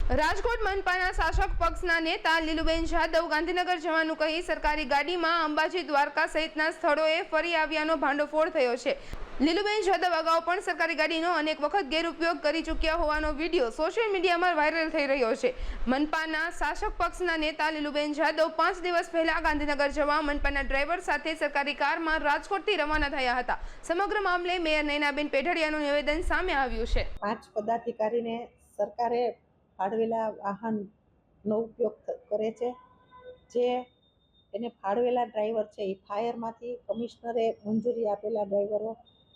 રાજકોટ મનપાના શાસક પક્ષના નેતા લીલુબેન જાદવ ગાંધીનગર જવાનું કહી સરકારી ગાડીમાં અંબાજી, દ્વારકા સહિતના સ્થળોએ ફરી આવ્યાનો ભાંડોફોડ થયો છે। લીલુબેન જાદવ અગાઉ પણ સરકારી ગાડીનો અનેક વખત ગેરઉપયોગ કરી ચૂક્યા હોવાનો વિડીયો સોશિયલ મીડિયામાં વાયરલ થઈ રહ્યો છે। મનપાના શાસક પક્ષના નેતા લીલુબેન જાદવ 5 દિવસ પહેલા ગાંધીનગર જવા મનપાના ડ્રાઈવર સાથે સરકારી કારમાં રાજકોટથી રવાના થયા હતા। સમગ્ર મામલે મેયર નયનાબેન પેઢડિયાનું નિવેદન સામે આવ્યું છે। 5 પદાધિકારીને સરકારે ફાળવેલા વાહનનો ઉપયોગ કરે છે, જે એને ફાળવેલા ડ્રાઈવર છે એ ફાયરમાંથી કમિશનરે મંજૂરી આપેલા ડ્રાઈવરો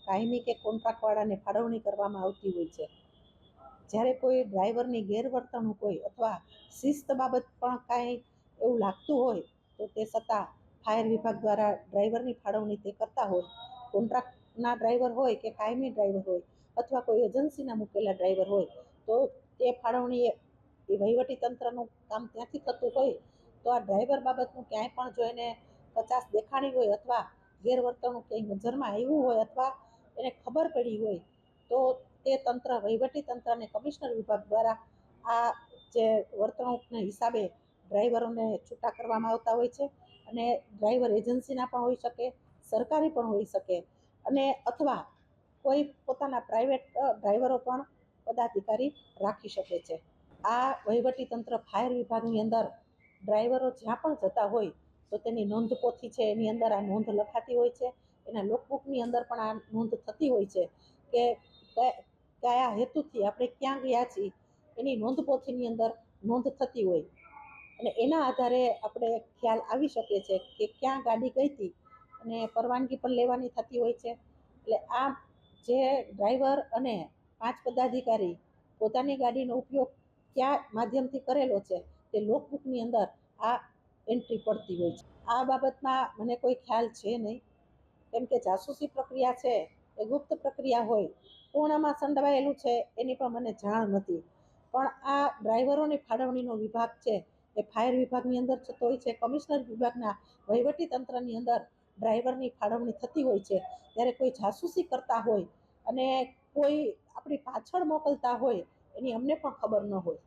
કાયમી કે કોન્ટ્રાક્ટવાળાને ફાળવણી કરવામાં આવતી હોય છે। જ્યારે કોઈ ડ્રાઈવરની ગેરવર્તણૂક હોય અથવા શિસ્ત બાબત પણ કાંઈ એવું લાગતું હોય તો તે છતાં ફાયર વિભાગ દ્વારા ડ્રાઈવરની ફાળવણી તે કરતા હોય। કોન્ટ્રાક્ટના ડ્રાઈવર હોય કે કાયમી ડ્રાઈવર હોય અથવા કોઈ એજન્સીના મૂકેલા ડ્રાઈવર હોય તો તે ફાળવણી એ વહીવટી તંત્રનું કામ ત્યાંથી થતું હોય તો આ ડ્રાઈવર બાબતનું ક્યાંય પણ જો એને કચાશ દેખાણી હોય અથવા ગેરવર્તણૂક ક્યાંય નજરમાં આવ્યું હોય અથવા એને ખબર પડી હોય તો તે તંત્ર, વહીવટી તંત્ર અને કમિશનર વિભાગ દ્વારા આ જે વર્તણૂકના હિસાબે ડ્રાઈવરોને છૂટા કરવામાં આવતા હોય છે। અને ડ્રાઈવર એજન્સીના પણ હોઈ શકે, સરકારી પણ હોઈ શકે અને અથવા કોઈ પોતાના પ્રાઇવેટ ડ્રાઈવરો પણ પદાધિકારી રાખી શકે છે। આ વહીવટી તંત્ર ફાયર વિભાગની અંદર ડ્રાઈવરો જ્યાં પણ જતા હોય તો તેની નોંધ પોથી છે એની અંદર આ નોંધ લખાતી હોય છે। એના લોકબુકની અંદર પણ આ નોંધ થતી હોય છે કે કયા હેતુથી આપણે ક્યાં ગયા છીએ એની નોંધ પોથીની અંદર નોંધ થતી હોય અને એના આધારે આપણે ખ્યાલ આવી શકે છે કે ક્યાં ગાડી ગઈ હતી અને પરવાનગી પણ લેવાની થતી હોય છે। એટલે આ જે ડ્રાઈવર અને 5 પદાધિકારી પોતાની ગાડીનો ઉપયોગ કયા માધ્યમથી કરેલો છે તે લોકબુકની અંદર આ એન્ટ્રી પડતી હોય છે। આ બાબતમાં મને કોઈ ખ્યાલ છે નહીં, કેમ કે જાસૂસી પ્રક્રિયા છે એ ગુપ્ત પ્રક્રિયા હોય, પૂર્ણમાં સંડવાયેલું છે એની પણ મને જાણ નથી। પણ આ ડ્રાઈવરોની ફાળવણીનો વિભાગ છે એ ફાયર વિભાગની અંદર થતો હોય છે, કમિશનર વિભાગના વહીવટી તંત્રની અંદર ડ્રાઈવરની ફાળવણી થતી હોય છે। ત્યારે કોઈ જાસૂસી કરતા હોય અને કોઈ આપણી પાછળ મોકલતા હોય એની અમને પણ ખબર ન હોય।